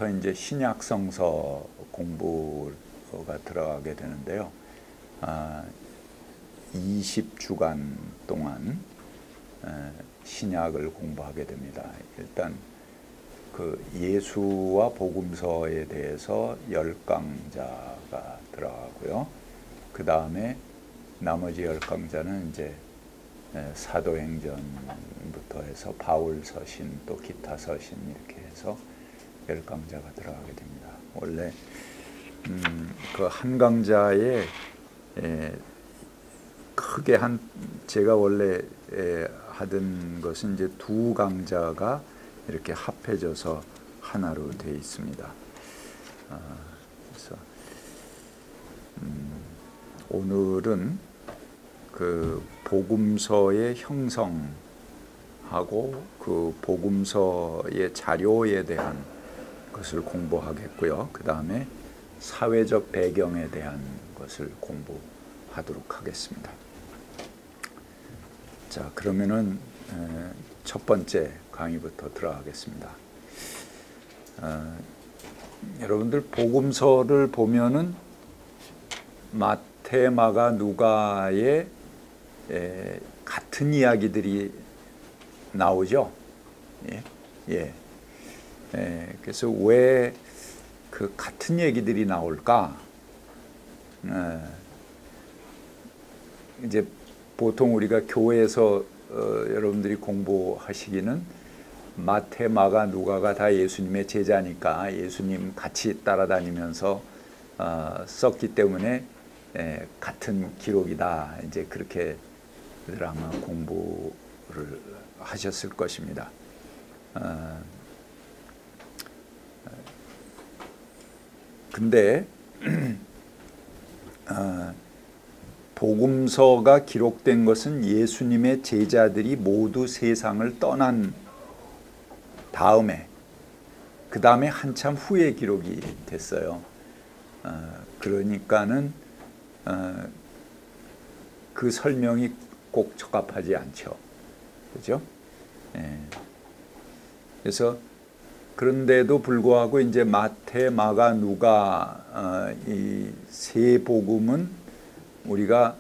오늘부터 이제 신약 성서 공부가 들어가게 되는데요. 20주간 동안 신약을 공부하게 됩니다. 일단 그 예수와 복음서에 대해서 10강자가 들어가고요. 그 다음에 나머지 10강자는 이제 사도행전부터 해서 바울 서신 또 기타 서신 이렇게 해서 10강자가 들어가게 됩니다. 원래 그 한 강자에 크게 제가 원래 하던 것은 이제 두 강자가 이렇게 합해져서 하나로 되어 있습니다. 그래서 오늘은 그 복음서의 형성하고 그 복음서의 자료에 대한 것을 공부하겠고요. 그 다음에 사회적 배경에 대한 것을 공부하도록 하겠습니다. 자, 그러면은 첫 번째 강의부터 들어가겠습니다. 여러분들 복음서를 보면은 마태, 마가, 누가의 같은 이야기들이 나오죠. 그래서 왜 그 같은 얘기들이 나올까? 이제 보통 우리가 교회에서 여러분들이 공부하시기는 마태, 마가, 누가가 다 예수님의 제자니까 예수님 같이 따라다니면서 썼기 때문에 같은 기록이다. 이제 그렇게들 아마 공부를 하셨을 것입니다. 근데 복음서가 기록된 것은 예수님의 제자들이 모두 세상을 떠난 다음에 그 다음에 한참 후에 기록이 됐어요. 그러니까는 그 설명이 꼭 적합하지 않죠. 그죠? 그래서 그런데도 불구하고 이제 마태, 마가, 누가 이 세 복음은 우리가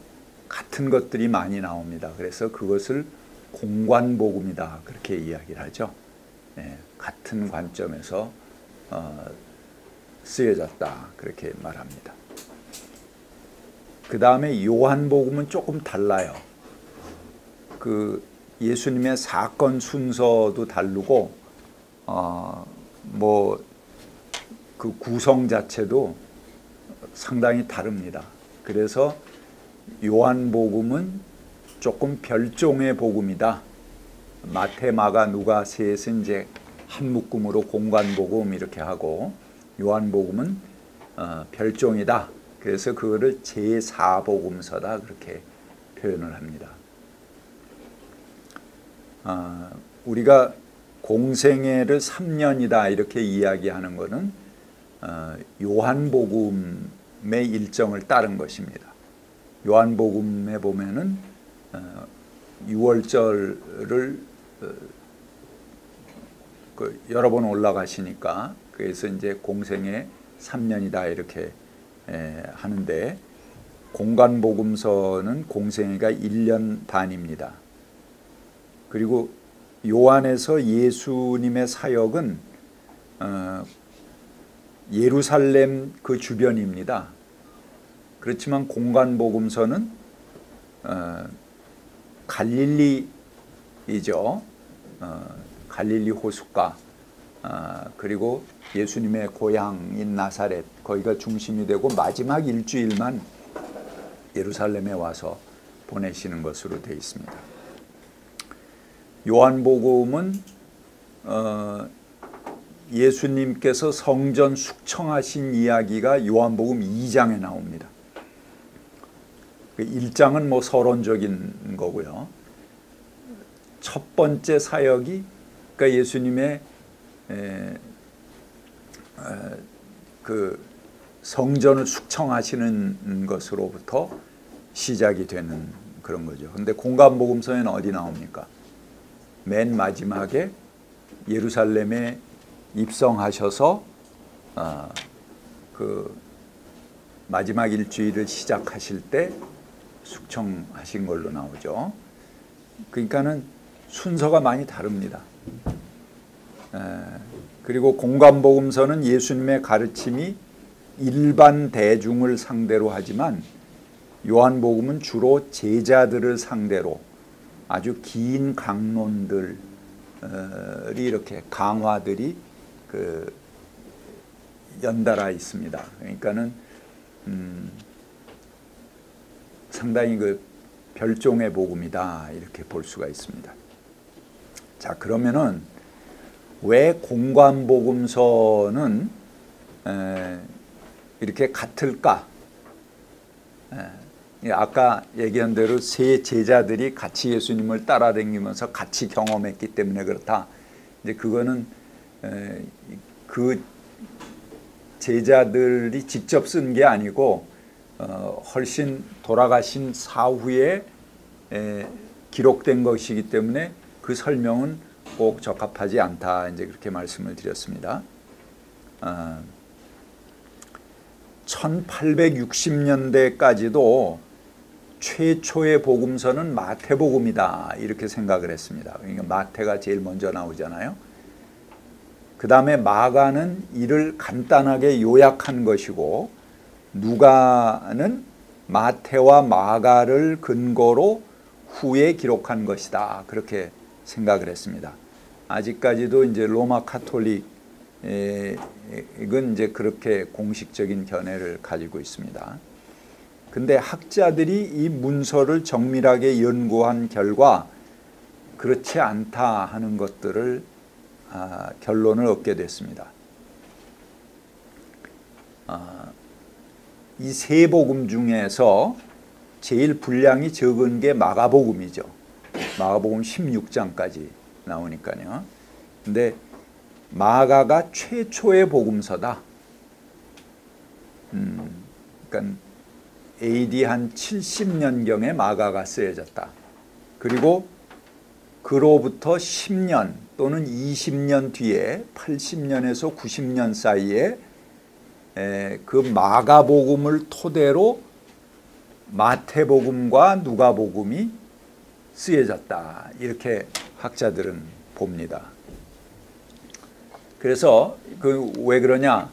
같은 것들이 많이 나옵니다. 그래서 그것을 공관복음이다 그렇게 이야기를 하죠. 같은 관점에서 쓰여졌다 그렇게 말합니다. 그 다음에 요한복음은 조금 달라요. 그 예수님의 사건 순서도 다르고 그 구성 자체도 상당히 다릅니다. 그래서 요한복음은 조금 별종의 복음이다. 마태, 마가, 누가 셋은 이제 한 묶음으로 공관복음 이렇게 하고 요한복음은 별종이다. 그래서 그거를 제4복음서다 그렇게 표현을 합니다. 우리가 공생애를 3년이다 이렇게 이야기하는 것은 요한복음의 일정을 따른 것입니다. 요한복음에 보면은 6월절을 여러 번 올라가시니까 그래서 이제 공생애 3년이다 이렇게 하는데 공관복음서는 공생애가 1년 반입니다. 그리고 요한에서 예수님의 사역은 예루살렘 그 주변입니다. 그렇지만 공관복음서는 갈릴리이죠. 갈릴리 호숫가 그리고 예수님의 고향인 나사렛 거기가 중심이 되고 마지막 일주일만 예루살렘에 와서 보내시는 것으로 되어 있습니다. 요한복음은 예수님께서 성전 숙청하신 이야기가 요한복음 2장에 나옵니다. 1장은 뭐 서론적인 거고요. 첫 번째 사역이 그러니까 예수님의 그 성전을 숙청하시는 것으로부터 시작이 되는 그런 거죠. 근데 공관복음서에는 어디 나옵니까? 맨 마지막에 예루살렘에 입성하셔서 그 마지막 일주일을 시작하실 때 숙청하신 걸로 나오죠. 그러니까는 순서가 많이 다릅니다. 그리고 공관복음서는 예수님의 가르침이 일반 대중을 상대로 하지만 요한복음은 주로 제자들을 상대로 아주 긴 강론들이 이렇게 강화들이 그 연달아 있습니다. 그러니까는 상당히 그 별종의 복음이다 이렇게 볼 수가 있습니다. 자, 그러면은 왜 공관복음서는 이렇게 같을까? 아까 얘기한 대로 세 제자들이 같이 예수님을 따라다니면서 같이 경험했기 때문에 그렇다. 이제 그거는 그 제자들이 직접 쓴 게 아니고 훨씬 돌아가신 사후에 기록된 것이기 때문에 그 설명은 꼭 적합하지 않다. 이제 그렇게 말씀을 드렸습니다. 1860년대까지도 최초의 복음서는 마태복음이다 이렇게 생각을 했습니다. 그러니까 마태가 제일 먼저 나오잖아요. 그 다음에 마가는 이를 간단하게 요약한 것이고 누가는 마태와 마가를 근거로 후에 기록한 것이다 그렇게 생각을 했습니다. 아직까지도 이제 로마 카톨릭은 이제 그렇게 공식적인 견해를 가지고 있습니다. 근데 학자들이 이 문서를 정밀하게 연구한 결과 그렇지 않다 하는 것들을 결론을 얻게 됐습니다. 이 세 복음 중에서 제일 분량이 적은 게 마가복음이죠. 마가복음 16장까지 나오니까요. 근데 마가가 최초의 복음서다. 그러니까 AD 한 70년경에 마가가 쓰여졌다. 그리고 그로부터 10년 또는 20년 뒤에 80년에서 90년 사이에 그 마가복음을 토대로 마태복음과 누가복음이 쓰여졌다. 이렇게 학자들은 봅니다. 그래서 왜 그러냐?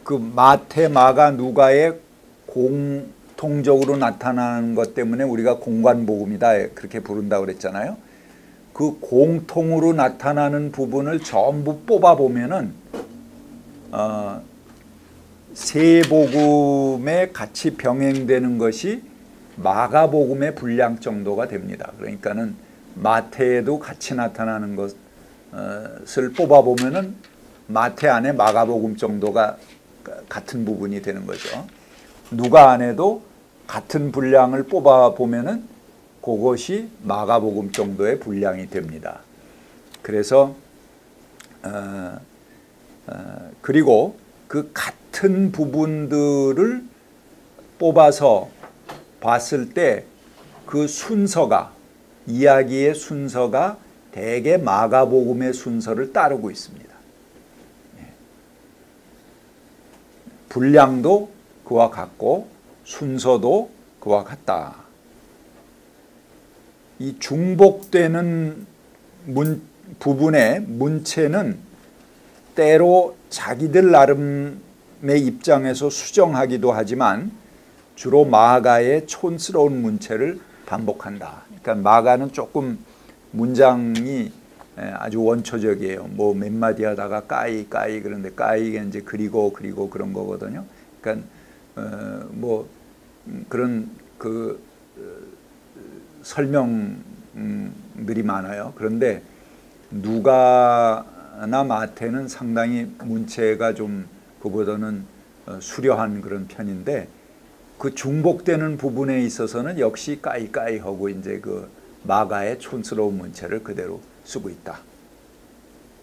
그 마태, 마가, 누가의 공통적으로 나타나는 것 때문에 우리가 공관복음이다 그렇게 부른다고 그랬잖아요. 그 공통으로 나타나는 부분을 전부 뽑아 보면은 세 복음에 같이 병행되는 것이 마가복음의 분량 정도가 됩니다. 그러니까는 마태에도 같이 나타나는 것을 뽑아 보면은 마태 안에 마가복음 정도가 같은 부분이 되는 거죠. 누가 안에도 같은 분량을 뽑아 보면은 그것이 마가복음 정도의 분량이 됩니다. 그래서 그리고 그 같은 부분들을 뽑아서 봤을 때 그 순서가 이야기의 순서가 대개 마가복음의 순서를 따르고 있습니다. 분량도 그와 같고 순서도 그와 같다. 이 중복되는 부분의 문체는 때로 자기들 나름의 입장에서 수정하기도 하지만 주로 마가의 촌스러운 문체를 반복한다. 그러니까 마가는 조금 문장이 아주 원초적이에요. 뭐 몇 마디 하다가 까이 그런데 까이가 이제 그리고 그런 거거든요. 그러니까 뭐 그런 그 설명들이 많아요. 그런데 누가나 마태는 상당히 문체가 좀 그보다는 수려한 그런 편인데 그 중복되는 부분에 있어서는 역시 까이 하고 이제 그 마가의 촌스러운 문체를 그대로 쓰고 있다.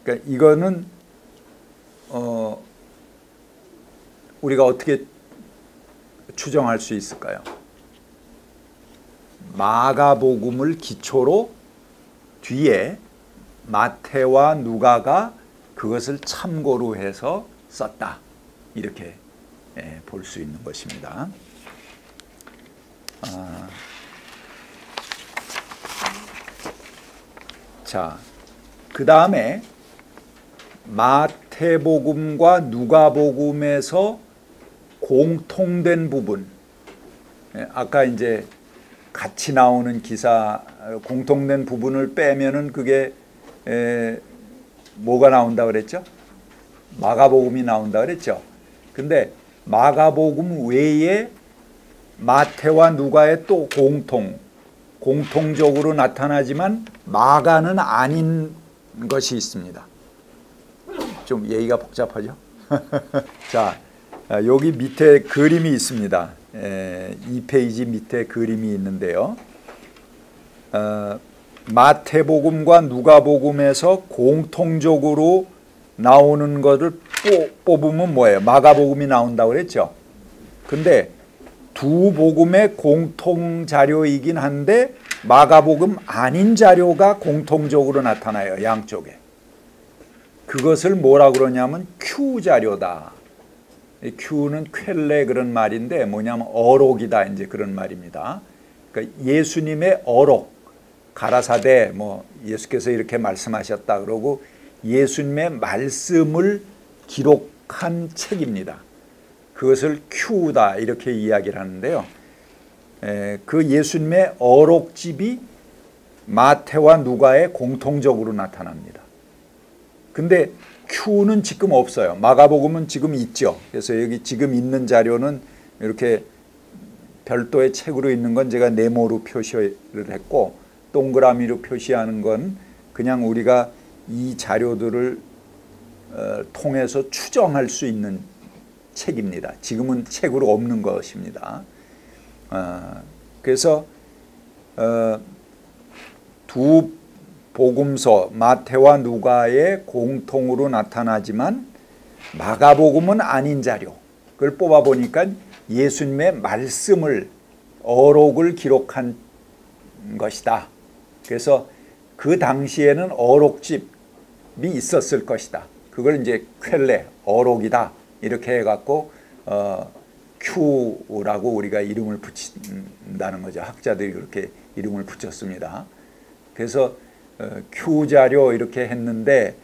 그러니까 이거는 우리가 어떻게 추정할 수 있을까요? 마가복음을 기초로 뒤에 마태와 누가가 그것을 참고로 해서 썼다. 이렇게 볼 수 있는 것입니다. 자, 그 다음에 마태복음과 누가복음에서 공통된 부분, 아까 이제 같이 나오는 기사 공통된 부분을 빼면은 그게 뭐가 나온다 그랬죠? 마가복음이 나온다 그랬죠? 근데 마가복음 외에 마태와 누가의 또 공통적으로 나타나지만 마가는 아닌 것이 있습니다. 좀 얘기가 복잡하죠? 자, 여기 밑에 그림이 있습니다. 2페이지 밑에 그림이 있는데요. 마태복음과 누가복음에서 공통적으로 나오는 것을 뽑으면 뭐예요? 마가복음이 나온다고 그랬죠? 근데 두 복음의 공통 자료이긴 한데 마가복음 아닌 자료가 공통적으로 나타나요. 양쪽에. 그것을 뭐라 그러냐면 Q 자료다. Q는 ���레 그런 말인데 뭐냐면 어록이다 이제 그런 말입니다. 그러니까 예수님의 어록, 가라사대 뭐 예수께서 이렇게 말씀하셨다 그러고 예수님의 말씀을 기록한 책입니다. 그것을 Q다 이렇게 이야기를 하는데요. 그 예수님의 어록집이 마태와 누가에 공통적으로 나타납니다. 근데 Q는 지금 없어요. 마가복음은 지금 있죠. 그래서 여기 지금 있는 자료는 이렇게 별도의 책으로 있는 건 제가 네모로 표시를 했고 동그라미로 표시하는 건 그냥 우리가 이 자료들을 통해서 추정할 수 있는 책입니다. 지금은 책으로 없는 것입니다. 그래서 두 복음서 마태와 누가의 공통으로 나타나지만 마가복음은 아닌 자료 그걸 뽑아보니까 예수님의 말씀을 어록을 기록한 것이다. 그래서 그 당시에는 어록집이 있었을 것이다. 그걸 이제 ���레 어록이다 이렇게 해갖고 Q라고 우리가 이름을 붙인다는 거죠. 학자들이 그렇게 이름을 붙였습니다. 그래서 Q 자료 이렇게 했는데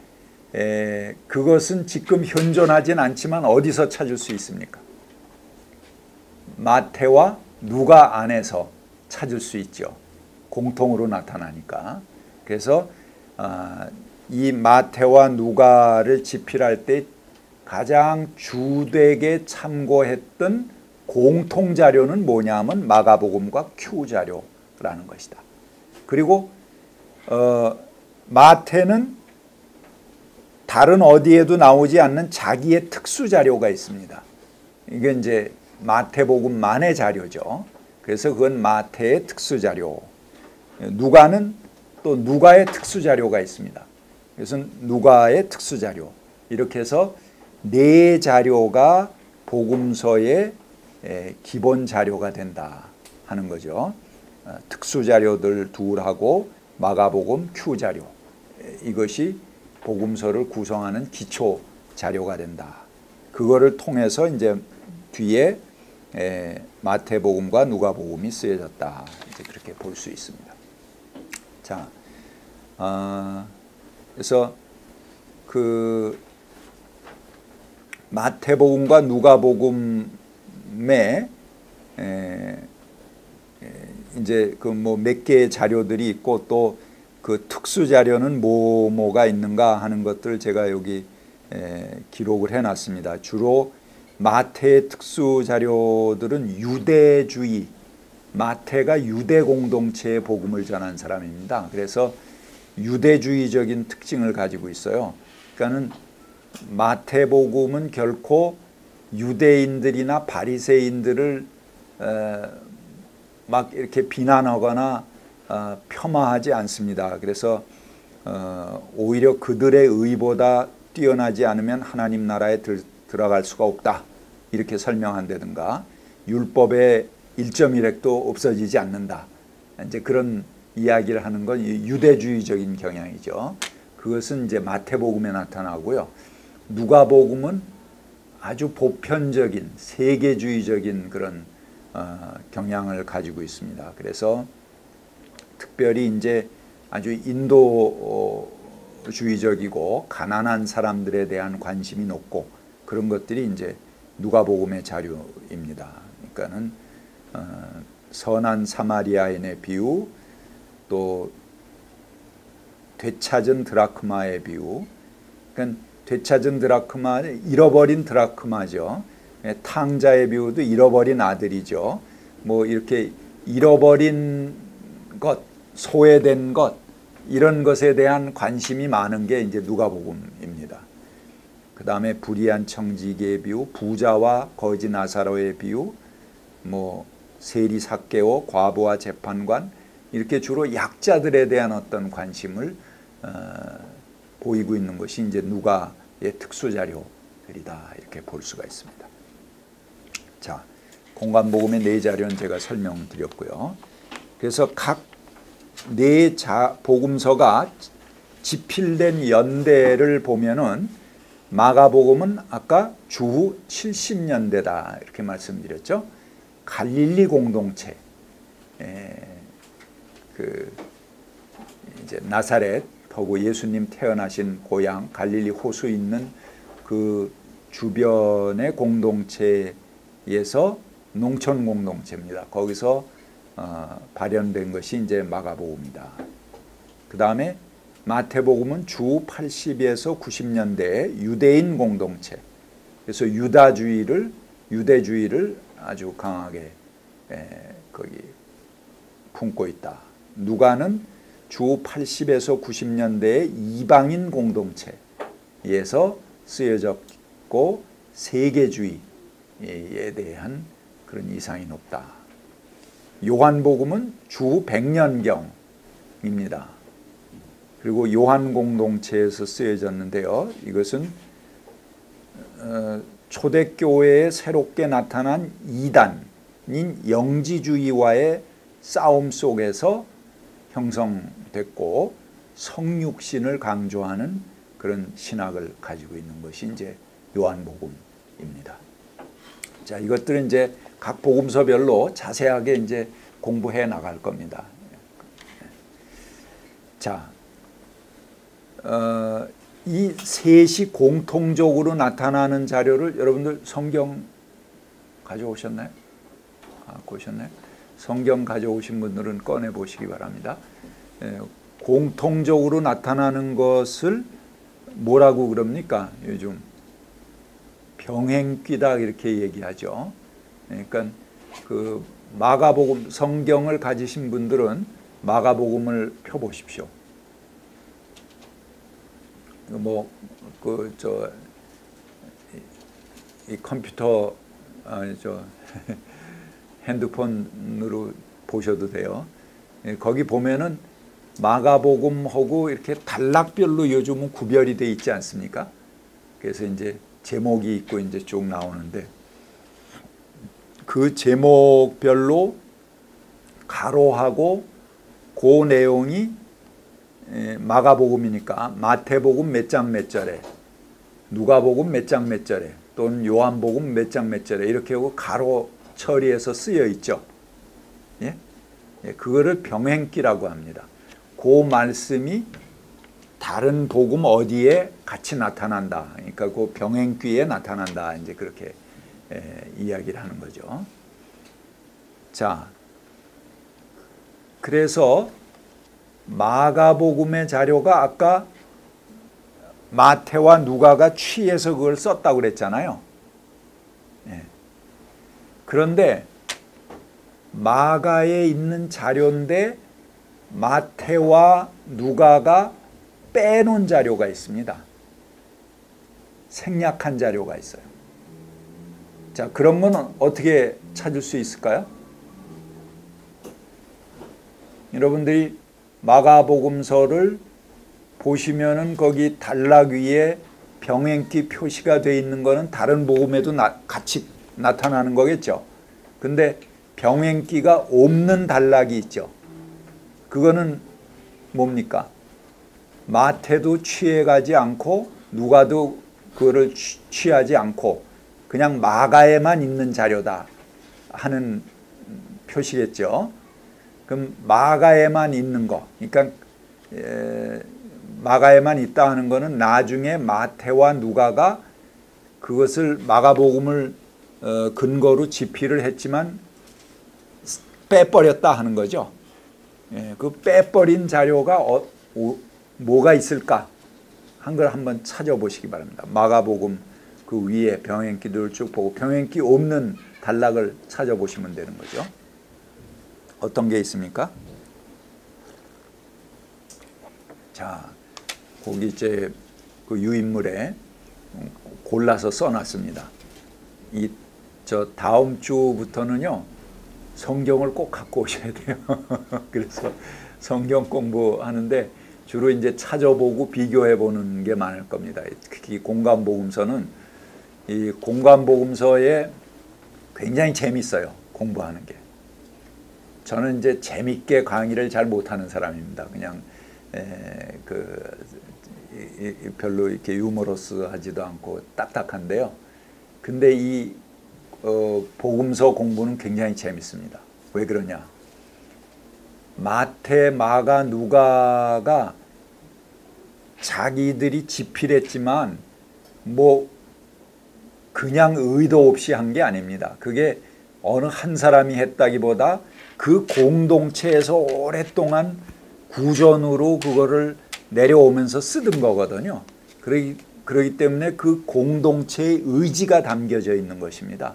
그것은 지금 현존하진 않지만 어디서 찾을 수 있습니까? 마태와 누가 안에서 찾을 수 있죠. 공통으로 나타나니까. 그래서 이 마태와 누가를 집필할 때 가장 주되게 참고했던 공통자료는 뭐냐면 마가복음과 Q자료라는 것이다. 그리고 마태는 다른 어디에도 나오지 않는 자기의 특수자료가 있습니다. 이게 이제 마태복음만의 자료죠. 그래서 그건 마태의 특수자료. 누가는 또 누가의 특수자료가 있습니다. 그래서 누가의 특수자료. 이렇게 해서 네 자료가 복음서의 기본 자료가 된다 하는 거죠. 특수자료들 둘하고 마가복음 Q자료. 이것이 복음서를 구성하는 기초 자료가 된다. 그거를 통해서 이제 뒤에 마태복음과 누가복음이 쓰여졌다. 이제 그렇게 볼 수 있습니다. 자, 그래서 그 마태복음과 누가복음에 이제 그 뭐 몇 개의 자료들이 있고 또 그 특수 자료는 뭐가 있는가 하는 것들 제가 여기 기록을 해놨습니다. 주로 마태의 특수 자료들은 유대주의, 마태가 유대 공동체의 복음을 전한 사람입니다. 그래서 유대주의적인 특징을 가지고 있어요. 그러니까는 마태복음은 결코 유대인들이나 바리새인들을 막 이렇게 비난하거나 폄하하지 않습니다. 그래서 오히려 그들의 의보다 뛰어나지 않으면 하나님 나라에 들어갈 수가 없다. 이렇게 설명한다든가 율법의 1.1획도 없어지지 않는다. 이제 그런 이야기를 하는 건 유대주의적인 경향이죠. 그것은 이제 마태복음에 나타나고요. 누가복음은 아주 보편적인 세계주의적인 그런 경향을 가지고 있습니다. 그래서 특별히 이제 아주 인도주의적이고 가난한 사람들에 대한 관심이 높고 그런 것들이 이제 누가복음의 자료입니다. 그러니까는 선한 사마리아인의 비유, 또 되찾은 드라크마의 비유. 그러니까 되찾은 드라크마, 잃어버린 드라크마죠. 탕자의 비유도 잃어버린 아들이죠. 뭐 이렇게 잃어버린 것, 소외된 것, 이런 것에 대한 관심이 많은 게 이제 누가복음입니다. 그 다음에 불의한 청지기의 비유, 부자와 거지 나사로의 비유, 뭐 세리 삭개오, 과부와 재판관, 이렇게 주로 약자들에 대한 어떤 관심을 보이고 있는 것이 이제 누가의 특수자료들이다, 이렇게 볼 수가 있습니다. 자, 공관복음의 네 자료는 제가 설명드렸고요. 그래서 각 네 복음서가 집필된 연대를 보면은 마가복음은 아까 주후 70년대다 이렇게 말씀드렸죠. 갈릴리 공동체, 이제 나사렛하고 예수님 태어나신 고향 갈릴리 호수 있는 그 주변의 공동체에서 농촌 공동체입니다. 거기서 발현된 것이 이제 마가복음이다. 그 다음에 마태복음은 주 80에서 90년대의 유대인 공동체, 그래서 유대주의를 아주 강하게 거기 품고 있다. 누가는 주 80에서 90년대의 이방인 공동체에서 쓰여졌고 세계주의에 대한 그런 이상이 높다. 요한복음은 주 100년경입니다. 그리고 요한 공동체에서 쓰여졌는데요. 이것은 초대교회에 새롭게 나타난 이단인 영지주의와의 싸움 속에서 형성됐고 성육신을 강조하는 그런 신학을 가지고 있는 것이 이제 요한복음입니다. 자, 이것들은 이제 각 복음서별로 자세하게 이제 공부해 나갈 겁니다. 자, 이 셋이 공통적으로 나타나는 자료를 여러분들 성경 가져오셨나요? 오셨나요? 성경 가져오신 분들은 꺼내 보시기 바랍니다. 공통적으로 나타나는 것을 뭐라고 그럽니까? 요즘 병행귀다 이렇게 얘기하죠. 그러니까 그 마가복음 성경을 가지신 분들은 마가복음을 펴 보십시오. 이 컴퓨터 핸드폰으로 보셔도 돼요. 거기 보면은 마가복음하고 이렇게 단락별로 요즘은 구별이 돼 있지 않습니까? 그래서 이제 제목이 있고 이제 쭉 나오는데 그 제목별로 가로하고 그 내용이 마가복음이니까 마태복음 몇 장 몇 절에, 누가복음 몇 장 몇 절에, 또는 요한복음 몇 장 몇 절에 이렇게 하고 가로 처리해서 쓰여 있죠. 예? 그거를 병행기라고 합니다. 그 말씀이 다른 복음 어디에 같이 나타난다. 그러니까 그 병행귀에 나타난다. 이제 그렇게 이야기를 하는 거죠. 자, 그래서 마가복음의 자료가 아까 마태와 누가가 취해서 그걸 썼다고 그랬잖아요. 그런데 마가에 있는 자료인데 마태와 누가가 빼놓은 자료가 있습니다. 생략한 자료가 있어요. 자, 그런 건 어떻게 찾을 수 있을까요? 여러분들이 마가복음서를 보시면은 거기 단락 위에 병행기 표시가 되어 있는 거는 다른 복음에도 같이 나타나는 거겠죠. 근데 병행기가 없는 단락이 있죠. 그거는 뭡니까? 마태도 취해가지 않고 누가도 그거를 취하지 않고 그냥 마가에만 있는 자료다 하는 표시겠죠. 그럼 마가에만 있는 거, 그러니까 마가에만 있다 하는 거는 나중에 마태와 누가가 그것을 마가복음을 근거로 집필을 했지만 빼버렸다 하는 거죠. 그 빼버린 자료가 뭐가 있을까 한 걸 한번 찾아보시기 바랍니다. 마가복음 그 위에 병행기들을 쭉 보고 병행기 없는 단락을 찾아보시면 되는 거죠. 어떤 게 있습니까? 자, 거기 이제 그 유인물에 골라서 써놨습니다. 저 다음 주부터는요 성경을 꼭 갖고 오셔야 돼요. 그래서 성경 공부하는데 주로 이제 찾아보고 비교해 보는 게 많을 겁니다. 특히 공관복음서는 이 공관복음서에 굉장히 재밌어요. 공부하는 게. 저는 이제 재밌게 강의를 잘 못하는 사람입니다. 그냥 별로 이렇게 유머러스하지도 않고 딱딱한데요. 근데 이 복음서 공부는 굉장히 재밌습니다. 왜 그러냐? 마태, 마가, 누가가 자기들이 집필했지만 뭐 그냥 의도 없이 한 게 아닙니다. 그게 어느 한 사람이 했다기보다 그 공동체에서 오랫동안 구전으로 그거를 내려오면서 쓰던 거거든요. 그러기 때문에 그 공동체의 의지가 담겨져 있는 것입니다.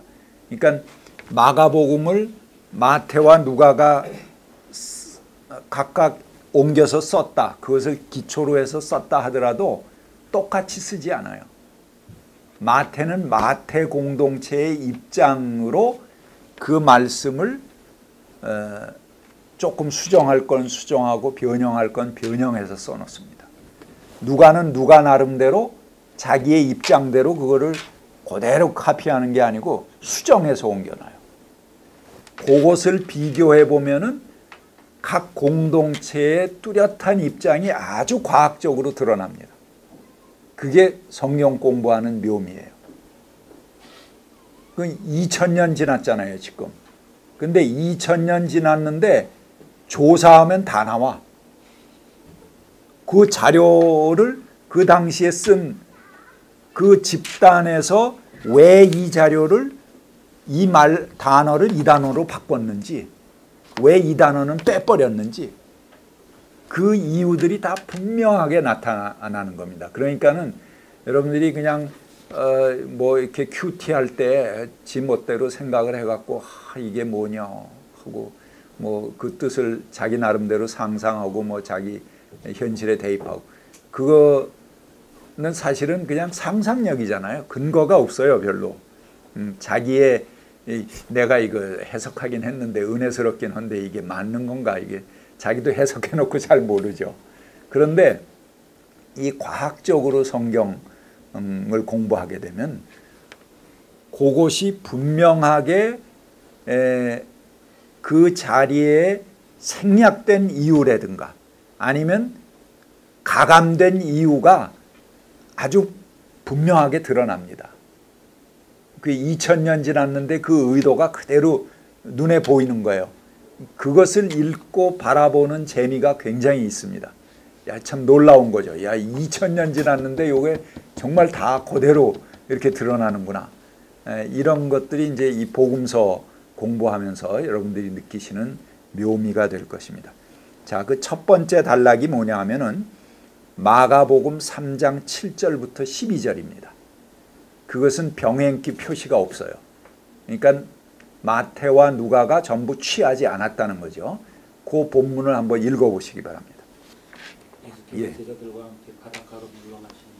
그러니까 마가복음을 마태와 누가가 각각 옮겨서 썼다. 그것을 기초로 해서 썼다 하더라도 똑같이 쓰지 않아요. 마태는 마태 공동체의 입장으로 그 말씀을 조금 수정할 건 수정하고 변형할 건 변형해서 써놓습니다. 누가는 누가 나름대로 자기의 입장대로 그거를 그대로 카피하는 게 아니고 수정해서 옮겨놔요. 그것을 비교해 보면은 각 공동체의 뚜렷한 입장이 아주 과학적으로 드러납니다. 그게 성경 공부하는 묘미예요. 2000년 지났잖아요, 지금. 근데 2000년 지났는데 조사하면 다 나와. 그 자료를 그 당시에 쓴 그 집단에서 왜 이 자료를 이 단어를 이 단어로 바꿨는지, 왜 이 단어는 빼버렸는지 그 이유들이 다 분명하게 나타나는 겁니다. 그러니까는 여러분들이 그냥 뭐 이렇게 큐티할 때 지 멋대로 생각을 해갖고 이게 뭐냐 하고 뭐 그 뜻을 자기 나름대로 상상하고 뭐 자기 현실에 대입하고 그거는 사실은 그냥 상상력이잖아요. 근거가 없어요, 별로. 자기의 내가 이거 해석하긴 했는데 은혜스럽긴 한데 이게 맞는 건가 이게 자기도 해석해놓고 잘 모르죠. 그런데 이 과학적으로 성경을 공부하게 되면 그것이 분명하게 그 자리에 생략된 이유라든가 아니면 가감된 이유가 아주 분명하게 드러납니다. 그 2000년 지났는데 그 의도가 그대로 눈에 보이는 거예요. 그것을 읽고 바라보는 재미가 굉장히 있습니다. 야, 참 놀라운 거죠. 야, 2000년 지났는데 이게 정말 다 그대로 이렇게 드러나는구나. 이런 것들이 이제 이 복음서 공부하면서 여러분들이 느끼시는 묘미가 될 것입니다. 자, 그 첫 번째 단락이 뭐냐 하면은 마가복음 3장 7절부터 12절입니다. 그것은 병행기 표시가 없어요. 그러니까 마태와 누가가 전부 취하지 않았다는 거죠. 그 본문을 한번 읽어보시기 바랍니다. 예. 제자들과 함께 바닷가로 물러가시니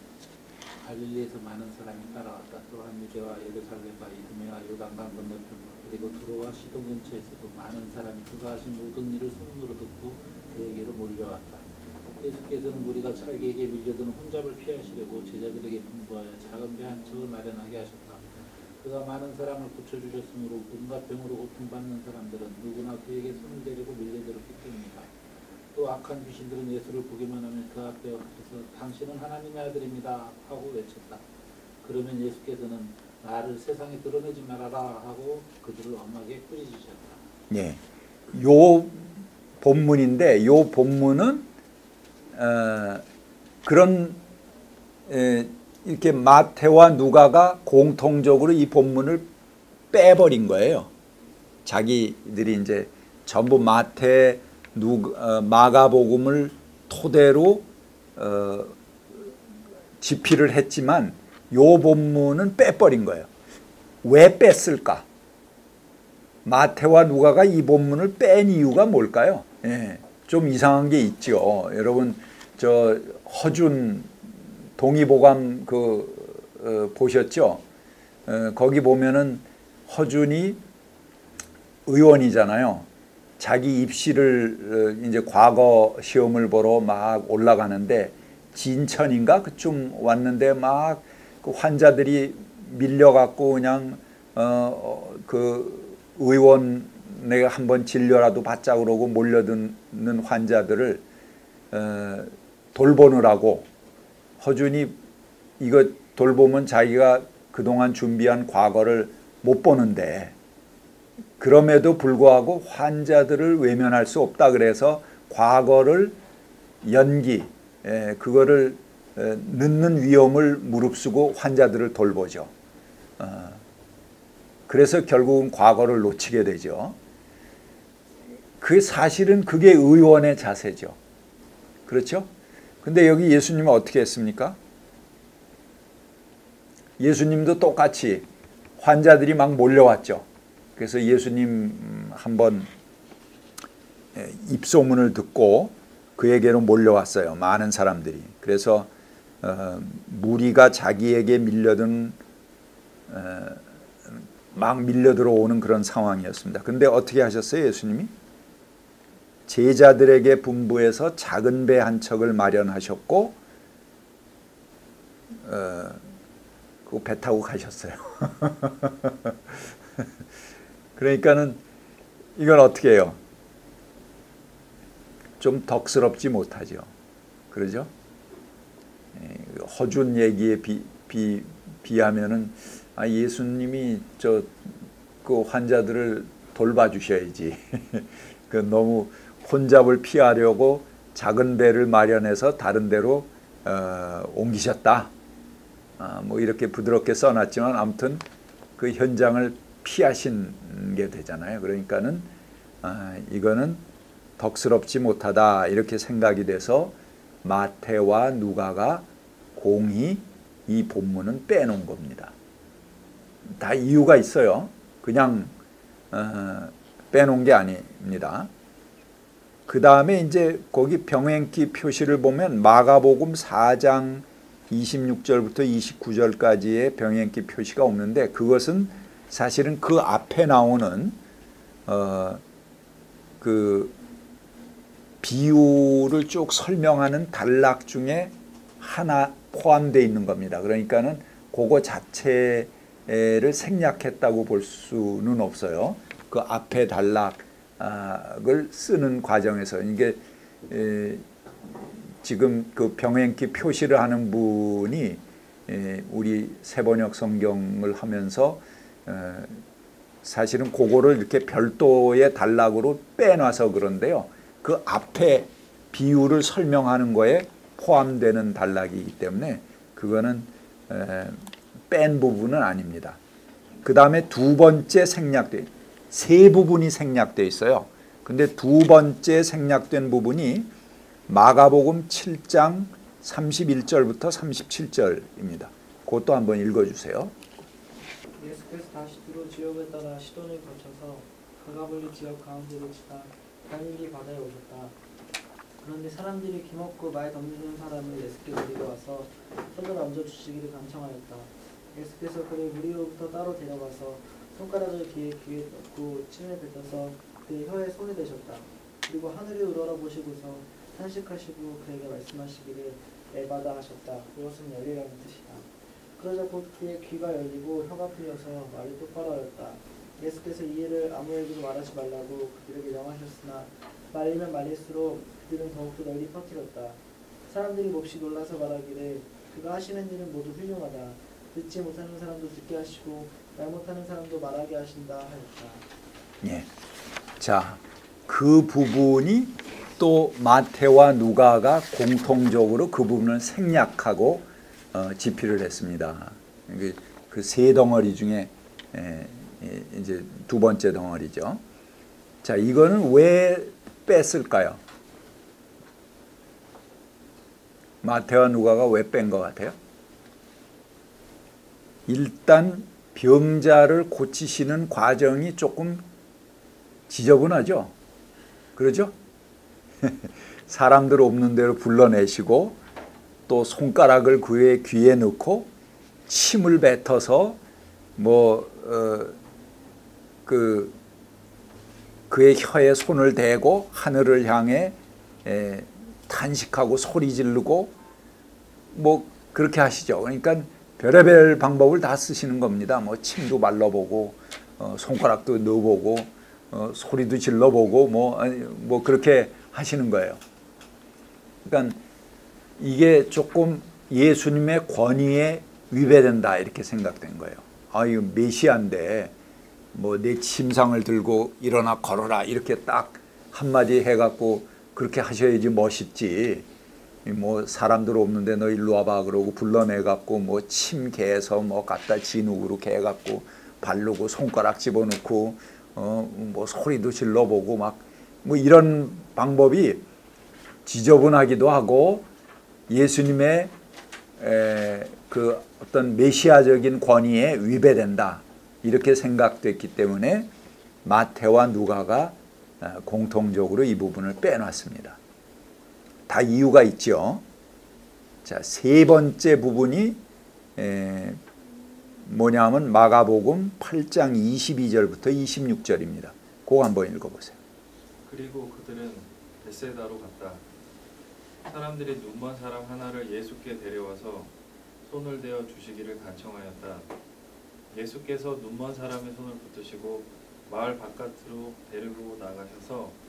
갈릴리에서 많은 사람이 따라왔다. 또한 유대와 예루살렘과 이두메와 요단강 건너편 그리고 두로와 시돈 근처에서도 많은 사람이 그가 하신 모든 일을 소문으로 듣고 그에게로 몰려왔다. 예수께서는 무리가 차에게 밀려드는 혼잡을 피하시려고 제자들에게 분부하여 작은 배 한 척을 마련하게 하셨다. 그가 많은 사람을 고쳐주셨으므로 온갖 병으로 고통받는 사람들은 누구나 그에게 손을 대려고 밀려들었기 때문이다. 또 악한 귀신들은 예수를 보기만 하면 그 앞에 엎드려서 당신은 하나님의 아들입니다 하고 외쳤다. 그러면 예수께서는 나를 세상에 드러내지 말아라 하고 그들을 엄하게 꾸짖으셨다. 예, 요 본문인데 요 본문은 그런 이렇게 마태와 누가가 공통적으로 이 본문을 빼버린 거예요. 자기들이 이제 전부 마태, 마가복음을 토대로 집필을 했지만 요 본문은 빼버린 거예요. 왜 뺐을까? 마태와 누가가 이 본문을 뺀 이유가 뭘까요? 예, 좀 이상한 게 있죠. 여러분 저 허준 동의보감 보셨죠? 거기 보면은 허준이 의원이잖아요. 자기 입시를 이제 과거 시험을 보러 막 올라가는데 진천인가 그쯤 왔는데 막 그 환자들이 밀려갖고 그냥 그 의원에 한번 진료라도 받자 그러고 몰려드는 환자들을 돌보느라고 허준이 이거 돌보면 자기가 그동안 준비한 과거를 못 보는데 그럼에도 불구하고 환자들을 외면할 수 없다 그래서 과거를 연기 그거를 늦는 위험을 무릅쓰고 환자들을 돌보죠. 그래서 결국은 과거를 놓치게 되죠. 그 사실은 그게 의원의 자세죠. 그렇죠? 근데 여기 예수님은 어떻게 했습니까? 예수님도 똑같이 환자들이 막 몰려왔죠. 그래서 예수님 한번 입소문을 듣고 그에게로 몰려왔어요. 많은 사람들이. 그래서 무리가 자기에게 막 밀려들어오는 그런 상황이었습니다. 근데 어떻게 하셨어요, 예수님이? 제자들에게 분부해서 작은 배 한 척을 마련하셨고 그 배 타고 가셨어요. 그러니까는 이건 어떻게 해요? 좀 덕스럽지 못하죠. 그러죠? 허준 얘기에 비하면은 예수님이 그 환자들을 돌봐주셔야지. 그 너무 혼잡을 피하려고 작은 배를 마련해서 다른 데로 옮기셨다. 뭐 이렇게 부드럽게 써놨지만 아무튼 그 현장을 피하신 게 되잖아요. 그러니까는 이거는 덕스럽지 못하다 이렇게 생각이 돼서 마태와 누가가 공히 이 본문은 빼놓은 겁니다. 다 이유가 있어요. 그냥 빼놓은 게 아닙니다. 그 다음에 이제 거기 병행기 표시를 보면 마가복음 4장 26절부터 29절까지의 병행기 표시가 없는데 그것은 사실은 그 앞에 나오는 그 비유를 쭉 설명하는 단락 중에 하나 포함되어 있는 겁니다. 그러니까는 그거 자체를 생략했다고 볼 수는 없어요. 그 앞에 단락을 쓰는 과정에서 이게 지금 그 병행기 표시를 하는 분이 우리 새번역 성경을 하면서 사실은 그거를 이렇게 별도의 단락으로 빼놔서 그런데요. 그 앞에 비유를 설명하는 거에 포함되는 단락이기 때문에 그거는 뺀 부분은 아닙니다. 그 다음에 두 번째 세 부분이 생략되어 있어요. 근데 두 번째 생략된 부분이 마가복음 7장 31절부터 37절입니다. 그것도 한번 읽어주세요. 예수께서 다시 두로 지역을 따라 시돈을 거쳐서 가가블리 지역 가운데를 지나 갈릴리 바다에 오셨다. 그런데 사람들이 기먹고 말 덤비는 사람을 예수께 데리고 와서 손을 얹어주시기를 간청하였다. 예수께서 그를 무리로부터 따로 데려가서 손가락을 귀에 넣고 침을 뱉어서 그의 혀에 손을 대셨다. 그리고 하늘을 우러러보시고서 탄식하시고 그에게 말씀하시기를 열받아 하셨다. 그것은 열리라는 뜻이다. 그러자 곧 그의 귀가 열리고 혀가 풀려서 말을 똑바로 하였다. 예수께서 이 일을 아무에게도 말하지 말라고 그들에게 명하셨으나 말리면 말릴수록 그들은 더욱더 널리 퍼뜨렸다. 사람들이 몹시 놀라서 말하기를 그가 하시는 일은 모두 훌륭하다. 듣지 못하는 사람도 듣게 하시고 말 못하는 사람도 말하게 하신다 하였다. 예. 자, 그 부분이 또 마태와 누가가 공통적으로 그 부분을 생략하고 집필을 했습니다. 그 세 덩어리 중에 이제 두 번째 덩어리죠. 자, 이거는 왜 뺐을까요? 마태와 누가가 왜 뺀 것 같아요? 일단 병자를 고치시는 과정이 조금 지저분하죠. 그러죠? 사람들 없는 대로 불러내시고 또 손가락을 그의 귀에 넣고 침을 뱉어서 그의 혀에 손을 대고 하늘을 향해 탄식하고 소리 지르고 그렇게 하시죠. 그러니까 별의별 방법을 다 쓰시는 겁니다. 침도 말려보고 손가락도 넣어보고 소리도 질러보고 그렇게 하시는 거예요. 그러니까 이게 조금 예수님의 권위에 위배된다 이렇게 생각된 거예요. 이거 메시아인데 내 침상을 들고 일어나 걸어라 이렇게 딱 한마디 해갖고 그렇게 하셔야지 멋있지. 사람들 없는데 너 일로 와봐 그러고 불러내갖고 침 개서 갖다 진흙으로 개갖고 바르고 손가락 집어넣고 소리도 질러보고 이런 방법이 지저분하기도 하고 예수님의 그 어떤 메시아적인 권위에 위배된다 이렇게 생각됐기 때문에 마태와 누가가 공통적으로 이 부분을 빼놨습니다. 다 이유가 있죠. 자, 세 번째 부분이 뭐냐면 마가복음 8장 22절부터 26절입니다. 그거 한번 읽어보세요. 그리고 그들은 벳세다로 갔다. 사람들이 눈먼 사람 하나를 예수께 데려와서 손을 대어 주시기를 간청하였다. 예수께서 눈먼 사람의 손을 붙드시고 마을 바깥으로 데리고 나가셔서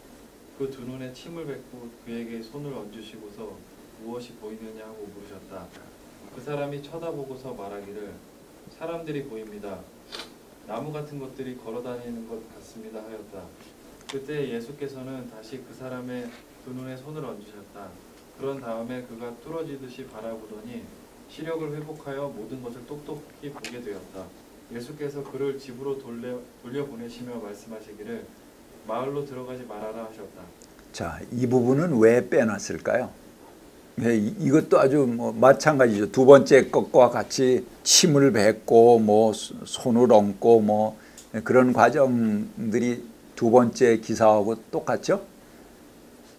그 두 눈에 침을 뱉고 그에게 손을 얹으시고서 무엇이 보이느냐 하고 물으셨다. 그 사람이 쳐다보고서 말하기를 사람들이 보입니다. 나무 같은 것들이 걸어다니는 것 같습니다 하였다. 그때 예수께서는 다시 그 사람의 두 눈에 손을 얹으셨다. 그런 다음에 그가 뚫어지듯이 바라보더니 시력을 회복하여 모든 것을 똑똑히 보게 되었다. 예수께서 그를 집으로 돌려보내시며 말씀하시기를 마을로 들어가지 말아라 하셨다. 자, 이 부분은 왜 빼놨을까요? 이것도 아주 마찬가지죠. 두 번째 것과 같이 침을 뱉고 손을 얹고 그런 과정들이 두 번째 기사하고 똑같죠?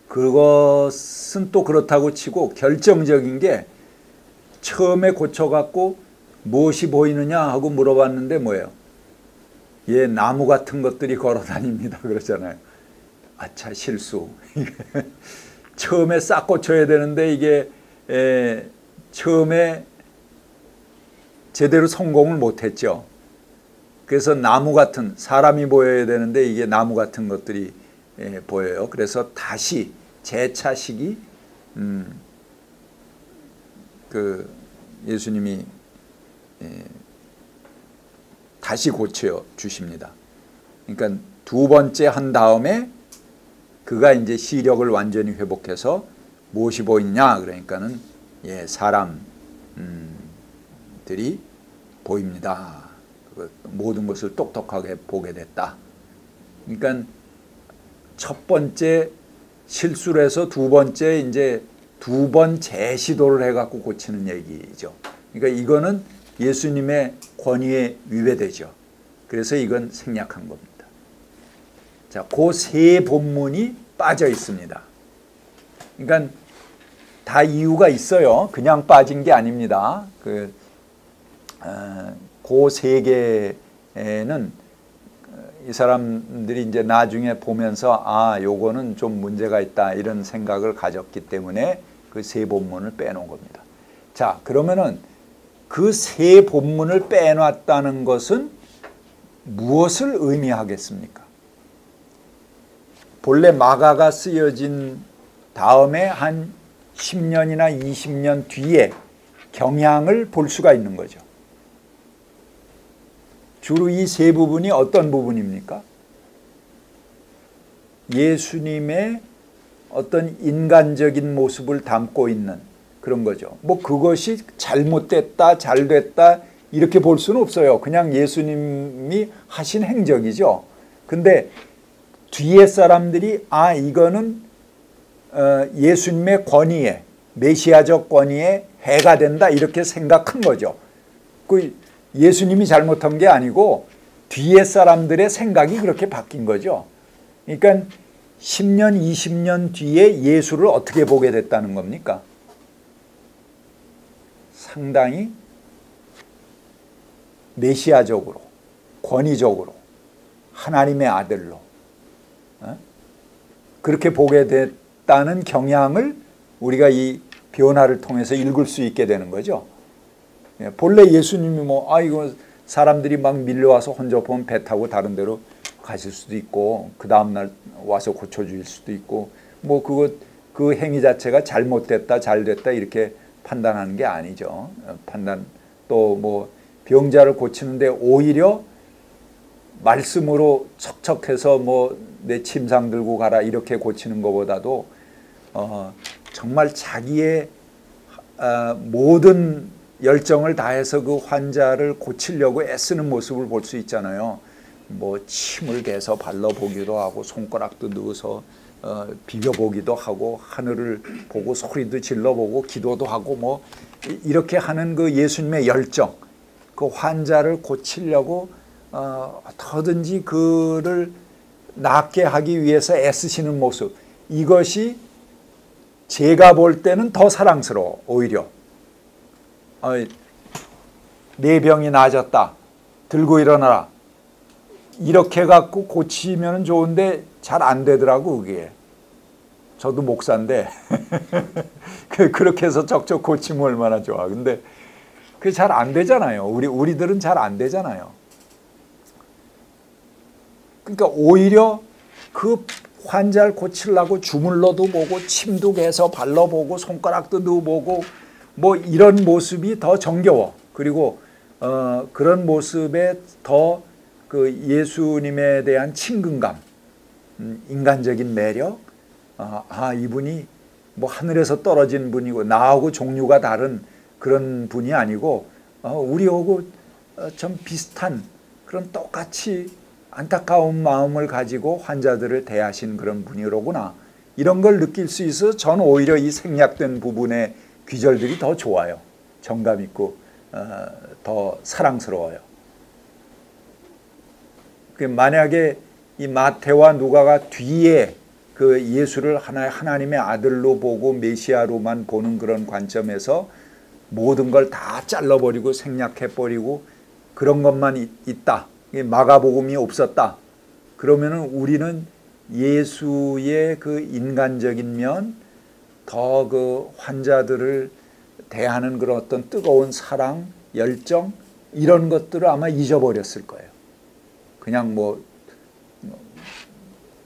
그것은 또 그렇다고 치고 결정적인 게 처음에 고쳐갖고 무엇이 보이느냐 하고 물어봤는데 뭐예요? 나무 같은 것들이 걸어다닙니다 그러잖아요. 아차, 실수. 처음에 싹 고쳐야 되는데 이게 처음에 제대로 성공을 못했죠. 그래서 나무 같은, 사람이 보여야 되는데 이게 나무 같은 것들이 보여요. 그래서 다시 재차식이 예수님이 다시 고쳐 주십니다. 그러니까 두 번째 한 다음에 그가 이제 시력을 완전히 회복해서 무엇이 보이냐 그러니까는 사람들이 보입니다. 모든 것을 똑똑하게 보게 됐다. 그러니까 첫 번째 실수를 해서 두 번째 이제 두 번 재시도를 해갖고 고치는 얘기죠. 그러니까 이거는 예수님의 권위에 위배되죠. 그래서 이건 생략한 겁니다. 자, 그 세 본문이 빠져 있습니다. 그러니까 다 이유가 있어요. 그냥 빠진 게 아닙니다. 그 세 개는 이 사람들이 이제 나중에 보면서 요거는 좀 문제가 있다 이런 생각을 가졌기 때문에 그 세 본문을 빼놓은 겁니다. 자, 그러면은 그 세 본문을 빼놨다는 것은 무엇을 의미하겠습니까? 본래 마가가 쓰여진 다음에 한 10년이나 20년 뒤에 경향을 볼 수가 있는 거죠. 주로 이 세 부분이 어떤 부분입니까? 예수님의 어떤 인간적인 모습을 담고 있는 그런 거죠. 뭐 그것이 잘못됐다, 잘됐다 이렇게 볼 수는 없어요. 그냥 예수님이 하신 행적이죠. 근데 뒤에 사람들이 이거는 예수님의 권위에, 메시아적 권위에 해가 된다 이렇게 생각한 거죠. 그 예수님이 잘못한 게 아니고 뒤에 사람들의 생각이 그렇게 바뀐 거죠. 그러니까 10년, 20년 뒤에 예수를 어떻게 보게 됐다는 겁니까? 상당히 메시아적으로, 권위적으로, 하나님의 아들로 그렇게 보게 됐다는 경향을 우리가 이 변화를 통해서 읽을 수 있게 되는 거죠. 본래 예수님이 이거 사람들이 막 밀려와서 혼접하면 배 타고 다른 데로 가실 수도 있고 그 다음날 와서 고쳐줄 수도 있고 그 행위 자체가 잘못됐다 잘됐다 이렇게 판단하는 게 아니죠. 또 병자를 고치는데 오히려 말씀으로 척척해서 내 침상 들고 가라 이렇게 고치는 것보다도 정말 자기의 모든 열정을 다해서 그 환자를 고치려고 애쓰는 모습을 볼 수 있잖아요. 침을 개서 발라보기도 하고 손가락도 넣어서 비벼보기도 하고 하늘을 보고 소리도 질러보고 기도도 하고 이렇게 하는 그 예수님의 열정, 그 환자를 고치려고 어떻게든지 그를 낫게 하기 위해서 애쓰시는 모습, 이것이 제가 볼 때는 더 사랑스러워. 오히려 내 병이 나아졌다, 들고 일어나라 이렇게 갖고 고치면 좋은데 잘 안 되더라고. 그게 저도 목사인데 그렇게 해서 척척 고치면 얼마나 좋아. 근데 그게 잘 안 되잖아요. 우리들은 잘 안 되잖아요. 그러니까 오히려 그 환자를 고치려고 주물러도 보고 침도 개서 발라보고 손가락도 넣어보고 이런 모습이 더 정겨워. 그리고 그런 모습에 더 그 예수님에 대한 친근감, 인간적인 매력, 이분이 하늘에서 떨어진 분이고 나하고 종류가 다른 그런 분이 아니고 우리하고 좀 비슷한 그런 똑같이 안타까운 마음을 가지고 환자들을 대하신 그런 분이로구나. 이런 걸 느낄 수 있어서 저는 오히려 이 생략된 부분의 귀절들이 더 좋아요. 정감 있고 더 사랑스러워요. 만약에 이 마태와 누가가 뒤에 그 예수를 하나님의 아들로 보고 메시아로만 보는 그런 관점에서 모든 걸 다 잘라버리고 생략해버리고 그런 것만 있다, 마가복음이 없었다, 그러면은 우리는 예수의 그 인간적인 면, 더 그 환자들을 대하는 그런 어떤 뜨거운 사랑, 열정 이런 것들을 아마 잊어버렸을 거예요. 그냥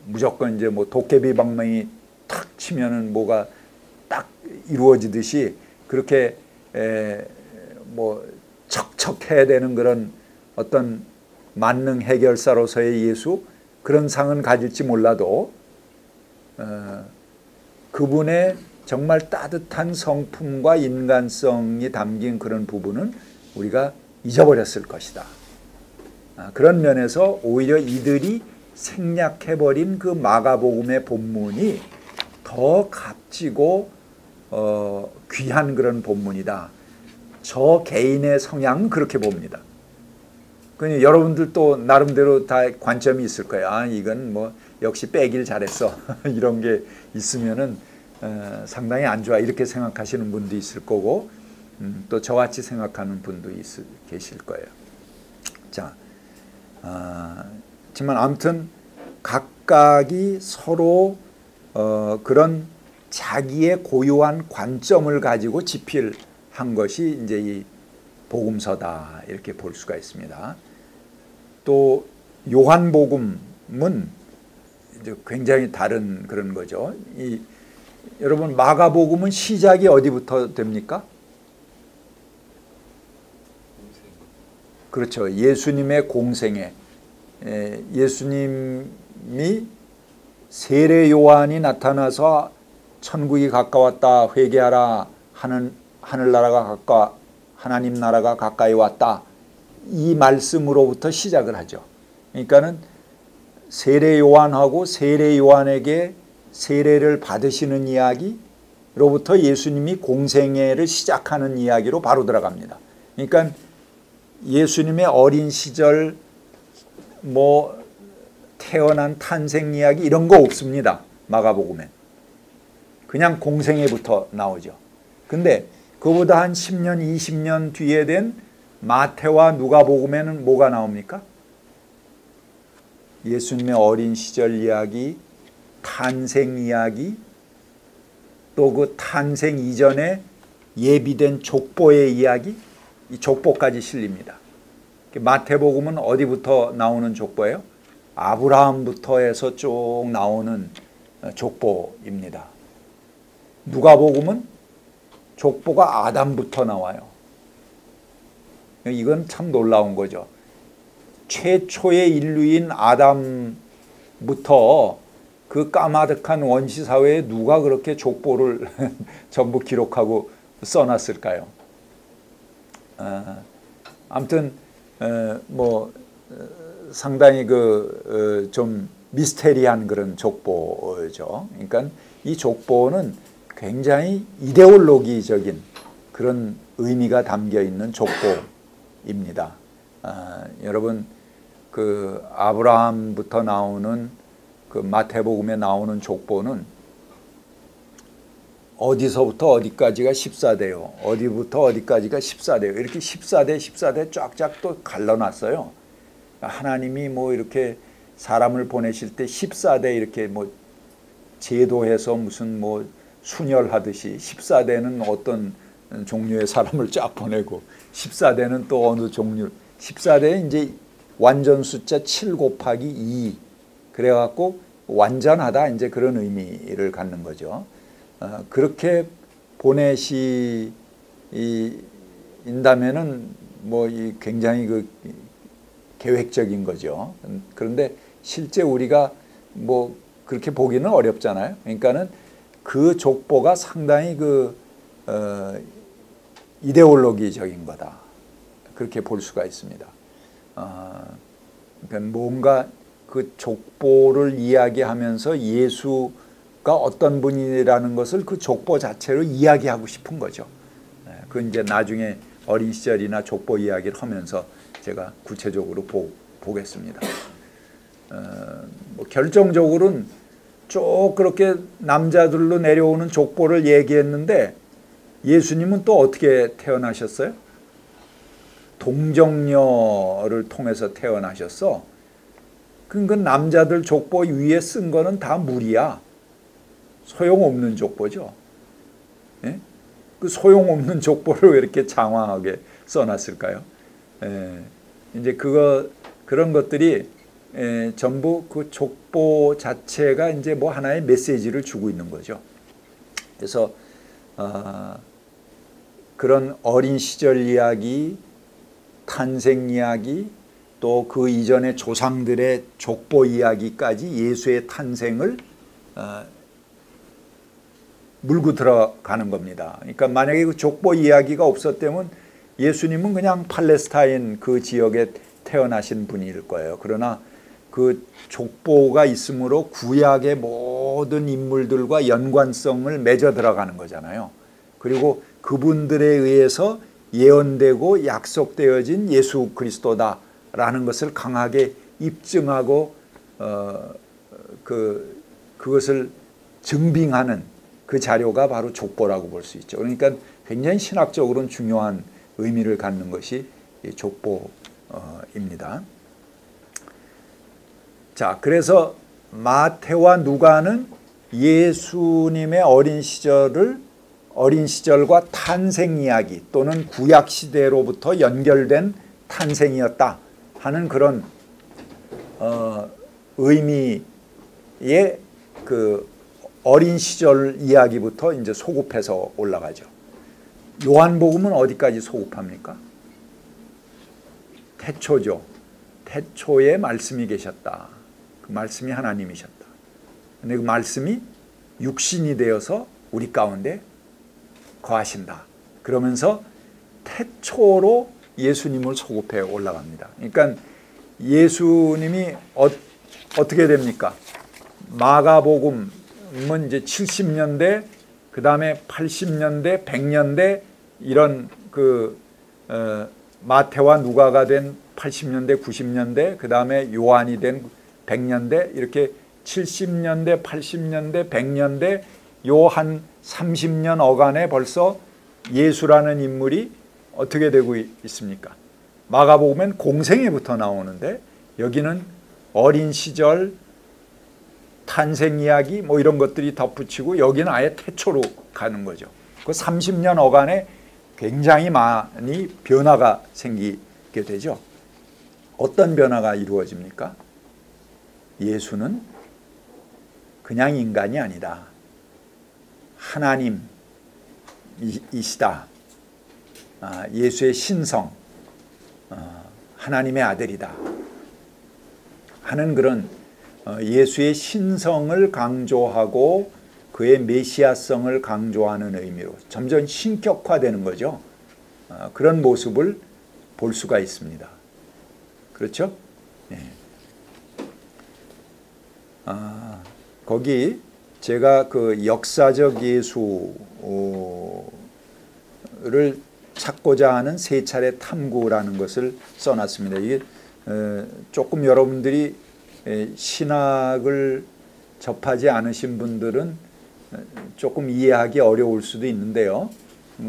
무조건 이제 도깨비 방망이 탁 치면은 뭐가 딱 이루어지듯이 그렇게 척척해야 되는 그런 어떤 만능 해결사로서의 예수, 그런 상은 가질지 몰라도 그분의 정말 따뜻한 성품과 인간성이 담긴 그런 부분은 우리가 잊어버렸을 것이다. 그런 면에서 오히려 이들이 생략해버린 그 마가복음의 본문이 더 값지고 귀한 그런 본문이다. 저 개인의 성향은 그렇게 봅니다. 그러니까 여러분들 또 나름대로 다 관점이 있을 거예요. 이건 역시 빼길 잘했어. 이런 게 있으면은 상당히 안 좋아 이렇게 생각하시는 분도 있을 거고, 또 저같이 생각하는 분도 계실 거예요. 자, 하지만 아무튼 각각이 서로 그런 자기의 고유한 관점을 가지고 집필한 것이 이제 이 복음서다 이렇게 볼 수가 있습니다. 또 요한복음은 이제 굉장히 다른 그런 거죠. 이 여러분 마가복음은 시작이 어디부터 됩니까? 그렇죠. 예수님의 공생애. 예수님이 세례 요한이 나타나서 천국이 가까웠다, 회개하라, 하나님 나라가 가까이 왔다, 이 말씀으로부터 시작을 하죠. 그러니까는 세례 요한하고 세례 요한에게 세례를 받으시는 이야기로부터 예수님이 공생애를 시작하는 이야기로 바로 들어갑니다. 그러니까 예수님의 어린 시절 뭐 태어난 탄생 이야기 이런 거 없습니다. 마가복음엔. 그냥 공생애부터 나오죠. 근데 그보다 한 10년, 20년 뒤에 된 마태와 누가복음에는 뭐가 나옵니까? 예수님의 어린 시절 이야기, 탄생 이야기, 또 그 탄생 이전에 예비된 족보의 이야기, 이 족보까지 실립니다. 마태복음은 어디부터 나오는 족보예요? 아브라함부터 해서 쭉 나오는 족보입니다. 누가복음은 족보가 아담부터 나와요. 이건 참 놀라운 거죠. 최초의 인류인 아담부터 그 까마득한 원시사회에 누가 그렇게 족보를 전부 기록하고 써놨을까요? 아무튼 상당히 좀 미스테리한 그런 족보죠. 그러니까 이 족보는 굉장히 이데올로기적인 그런 의미가 담겨 있는 족보입니다. 여러분 그 아브라함부터 나오는 그 마태복음에 나오는 족보는 어디서부터 어디까지가 14대요. 어디부터 어디까지가 14대요. 이렇게 14대 쫙쫙 또 갈라놨어요. 하나님이 뭐 이렇게 사람을 보내실 때 14대 이렇게 뭐 제도해서 무슨 뭐 순혈하듯이 14대는 어떤 종류의 사람을 쫙 보내고 14대는 또 어느 종류, 14대에 이제 완전 숫자 7 곱하기 2 그래갖고 완전하다 이제 그런 의미를 갖는 거죠. 그렇게 보내신다면은 뭐 이 굉장히 그 계획적인 거죠. 그런데 실제 우리가 뭐 그렇게 보기는 어렵잖아요. 그러니까는 그 족보가 상당히 이데올로기적인 거다. 그렇게 볼 수가 있습니다. 그러니까 뭔가 그 족보를 이야기하면서 예수가 어떤 분이라는 것을 그 족보 자체로 이야기하고 싶은 거죠. 그건 이제 나중에 어린 시절이나 족보 이야기를 하면서 제가 구체적으로 보겠습니다. 뭐 결정적으로는 쭉 그렇게 남자들로 내려오는 족보를 얘기했는데 예수님은 또 어떻게 태어나셨어요? 동정녀를 통해서 태어나셨어. 그러니까 남자들 족보 위에 쓴 거는 다 무리야. 소용없는 족보죠. 예? 그 소용없는 족보를 왜 이렇게 장황하게 써놨을까요? 이제 그런 것들이 전부 그 족보 자체가 이제 뭐 하나의 메시지를 주고 있는 거죠. 그래서 그런 어린 시절 이야기, 탄생 이야기, 또 그 이전의 조상들의 족보 이야기까지 예수의 탄생을 물고 들어가는 겁니다. 그러니까 만약에 그 족보 이야기가 없었다면 예수님은 그냥 팔레스타인 그 지역에 태어나신 분일 거예요. 그러나 그 족보가 있으므로 구약의 모든 인물들과 연관성을 맺어 들어가는 거잖아요. 그리고 그분들에 의해서 예언되고 약속되어진 예수 그리스도다라는 것을 강하게 입증하고 그것을 증빙하는 그 자료가 바로 족보라고 볼 수 있죠. 그러니까 굉장히 신학적으로는 중요한 의미를 갖는 것이 족보입니다. 자, 그래서 마태와 누가는 예수님의 어린 시절과 탄생 이야기 또는 구약 시대로부터 연결된 탄생이었다 하는 그런 의미의 그 어린 시절 이야기부터 이제 소급해서 올라가죠. 요한복음은 어디까지 소급합니까? 태초죠. 태초에 말씀이 계셨다. 그 말씀이 하나님이셨다. 근데 그 말씀이 육신이 되어서 우리 가운데 거하신다. 그러면서 태초로 예수님을 소급해 올라갑니다. 그러니까 예수님이 어떻게 됩니까? 마가복음은 이제 70년대, 그 다음에 80년대, 100년대 이런 마태와 누가가 된 80년대, 90년대, 그 다음에 요한이 된 100년대, 이렇게 70년대, 80년대, 100년대 요 한 30년 어간에 벌써 예수라는 인물이 어떻게 되고 있습니까? 마가복음엔 공생애부터 나오는데 여기는 어린 시절, 탄생 이야기 뭐 이런 것들이 덧붙이고 여기는 아예 태초로 가는 거죠. 그 30년 어간에 굉장히 많이 변화가 생기게 되죠. 어떤 변화가 이루어집니까? 예수는 그냥 인간이 아니다. 하나님이시다. 예수의 신성, 하나님의 아들이다 하는 그런 예수의 신성을 강조하고 그의 메시아성을 강조하는 의미로 점점 신격화되는 거죠. 그런 모습을 볼 수가 있습니다. 그렇죠? 네. 거기 제가 그 역사적 예수를 찾고자 하는 세 차례 탐구라는 것을 써놨습니다. 이게 조금 여러분들이 신학을 접하지 않으신 분들은 조금 이해하기 어려울 수도 있는데요.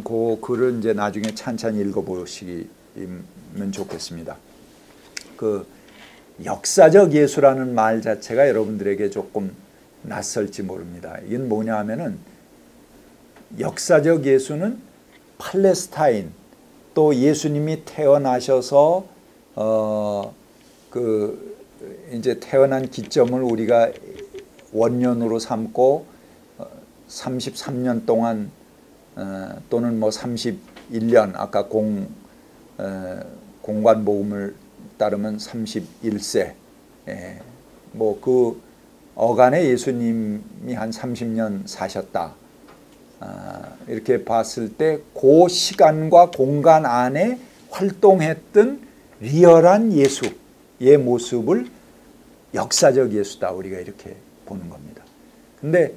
그 글을 이제 나중에 찬찬히 읽어보시면 좋겠습니다. 그 역사적 예수라는 말 자체가 여러분들에게 조금 낯설지 모릅니다. 이건 뭐냐 하면은 역사적 예수는 팔레스타인 또 예수님이 태어나셔서 이제 태어난 기점을 우리가 원년으로 삼고 33년 동안 또는 뭐 31년 아까 공관복음을 따르면 31세 뭐 그 어간에 예수님이 한 30년 사셨다. 이렇게 봤을 때 그 시간과 공간 안에 활동했던 리얼한 예수의 모습을 역사적 예수다 우리가 이렇게 보는 겁니다. 근데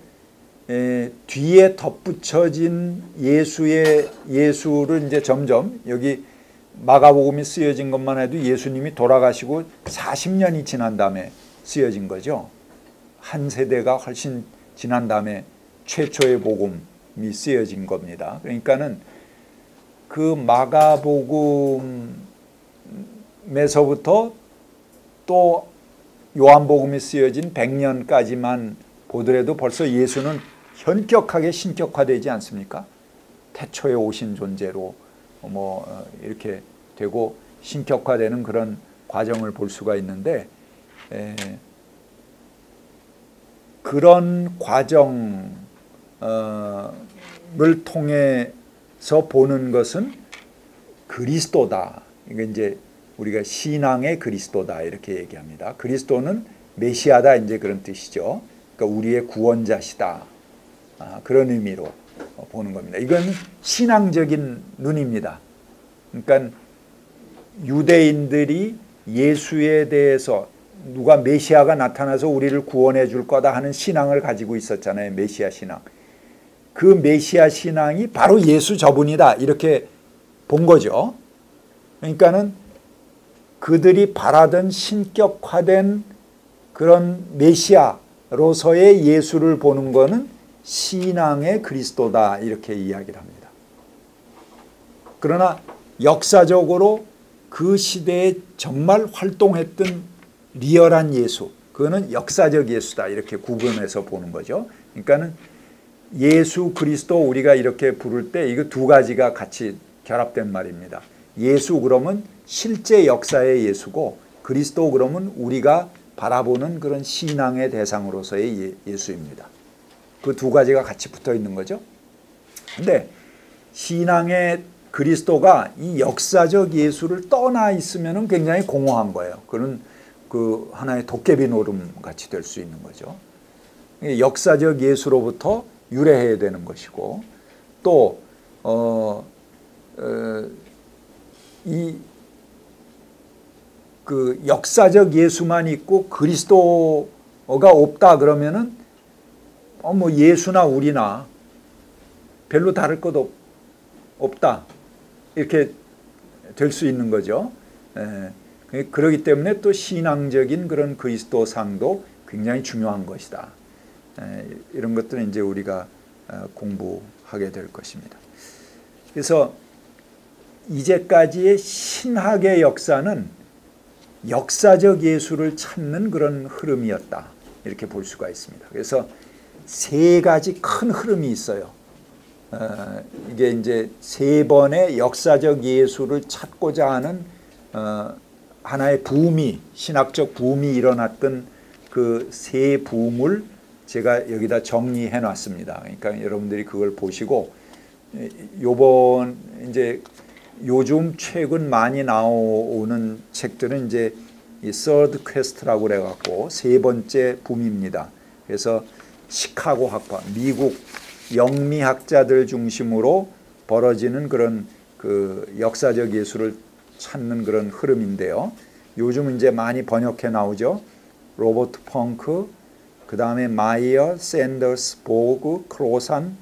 뒤에 덧붙여진 예수를 이제 점점 여기 마가복음이 쓰여진 것만 해도 예수님이 돌아가시고 40년이 지난 다음에 쓰여진 거죠. 한 세대가 훨씬 지난 다음에 최초의 복음이 쓰여진 겁니다. 그러니까는 그 마가복음에서부터 또 요한복음이 쓰여진 100년까지만 보더라도 벌써 예수는 현격하게 신격화되지 않습니까? 태초에 오신 존재로 이렇게 되고 신격화되는 그런 과정을 볼 수가 있는데 그런 과정을 통해서 보는 것은 그리스도다. 이게 이제 우리가 신앙의 그리스도다 이렇게 얘기합니다. 그리스도는 메시아다 이제 그런 뜻이죠. 그러니까 우리의 구원자시다. 그런 의미로 보는 겁니다. 이건 신앙적인 눈입니다. 그러니까 유대인들이 예수에 대해서 누가 메시아가 나타나서 우리를 구원해 줄 거다 하는 신앙을 가지고 있었잖아요. 메시아 신앙. 그 메시아 신앙이 바로 예수 저분이다 이렇게 본 거죠. 그러니까는 그들이 바라던 신격화된 그런 메시아로서의 예수를 보는 것은 신앙의 그리스도다 이렇게 이야기를 합니다. 그러나 역사적으로 그 시대에 정말 활동했던 리얼한 예수, 그거는 역사적 예수다 이렇게 구분해서 보는 거죠. 그러니까는 예수 그리스도 우리가 이렇게 부를 때 이거 두 가지가 같이 결합된 말입니다. 예수 그러면 실제 역사의 예수고 그리스도 그러면 우리가 바라보는 그런 신앙의 대상으로서의 예수입니다. 그 두 가지가 같이 붙어 있는 거죠. 근데 신앙의 그리스도가 이 역사적 예수를 떠나 있으면 굉장히 공허한 거예요. 그런 그 하나의 도깨비 노름 같이 될 수 있는 거죠. 역사적 예수로부터 유래해야 되는 것이고, 또 그 역사적 예수만 있고 그리스도가 없다 그러면은 뭐 예수나 우리나 별로 다를 것 없다 이렇게 될 수 있는 거죠. 그렇기 때문에 또 신앙적인 그런 그리스도상도 굉장히 중요한 것이다. 이런 것들은 이제 우리가 공부하게 될 것입니다. 그래서 이제까지의 신학의 역사는 역사적 예수를 찾는 그런 흐름이었다. 이렇게 볼 수가 있습니다. 그래서 세 가지 큰 흐름이 있어요. 이게 이제 세 번의 역사적 예수를 찾고자 하는 하나의 붐이, 신학적 붐이 일어났던 그 세 붐을 제가 여기다 정리해 놨습니다. 그러니까 여러분들이 그걸 보시고, 요즘 최근 많이 나오는 책들은 이제 이 Third Quest라고 그래갖고 세 번째 붐입니다. 그래서 시카고 학파, 미국 영미학자들 중심으로 벌어지는 그런 그 역사적 예수를 찾는 그런 흐름인데요. 요즘 이제 많이 번역해 나오죠. 로버트 펑크, 그 다음에 마이어, 샌더스, 보그, 크로산,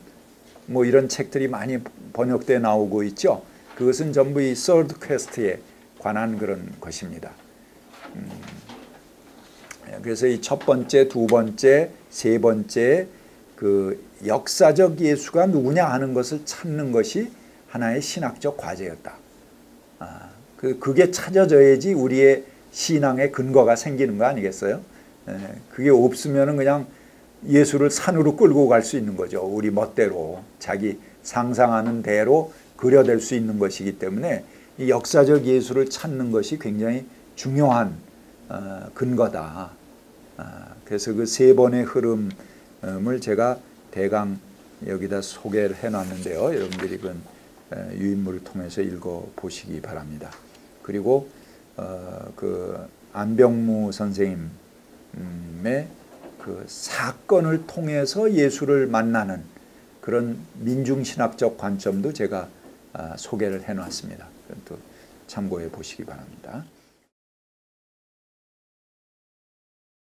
뭐 이런 책들이 많이 번역돼 나오고 있죠. 그것은 전부 이 Third Quest에 관한 그런 것입니다. 그래서 이 첫 번째, 두 번째, 세 번째 그 역사적 예수가 누구냐 하는 것을 찾는 것이 하나의 신학적 과제였다. 그게 찾아져야지 우리의 신앙의 근거가 생기는 거 아니겠어요? 그게 없으면 그냥 예수를 산으로 끌고 갈 수 있는 거죠. 우리 멋대로 자기 상상하는 대로 그려낼 수 있는 것이기 때문에 이 역사적 예수를 찾는 것이 굉장히 중요한 근거다. 그래서 그 세 번의 흐름을 제가 대강 여기다 소개를 해놨는데요. 여러분들이 그 유인물을 통해서 읽어보시기 바랍니다. 그리고 그 안병무 선생님의 그 사건을 통해서 예수를 만나는 그런 민중신학적 관점도 제가 소개를 해놨습니다. 또 참고해 보시기 바랍니다.